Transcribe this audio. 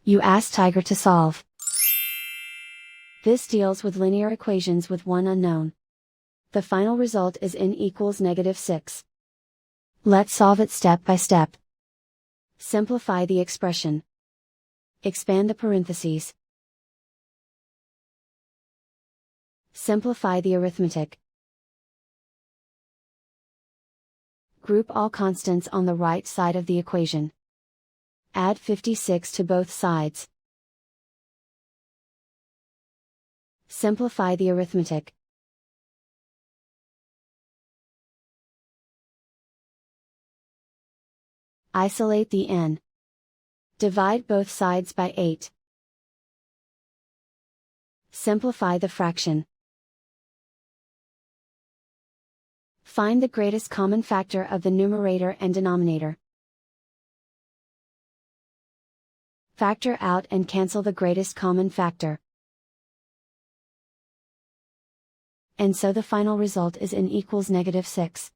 You ask Tiger to solve. This deals with linear equations with one unknown. The final result is n equals -6. Let's solve it step by step. Simplify the expression. Expand the parentheses. Simplify the arithmetic. Group all constants on the right side of the equation. Add 56 to both sides. Simplify the arithmetic. Isolate the n. Divide both sides by 8. Simplify the fraction. Find the greatest common factor of the numerator and denominator. Factor out and cancel the greatest common factor. And so the final result is n equals -6.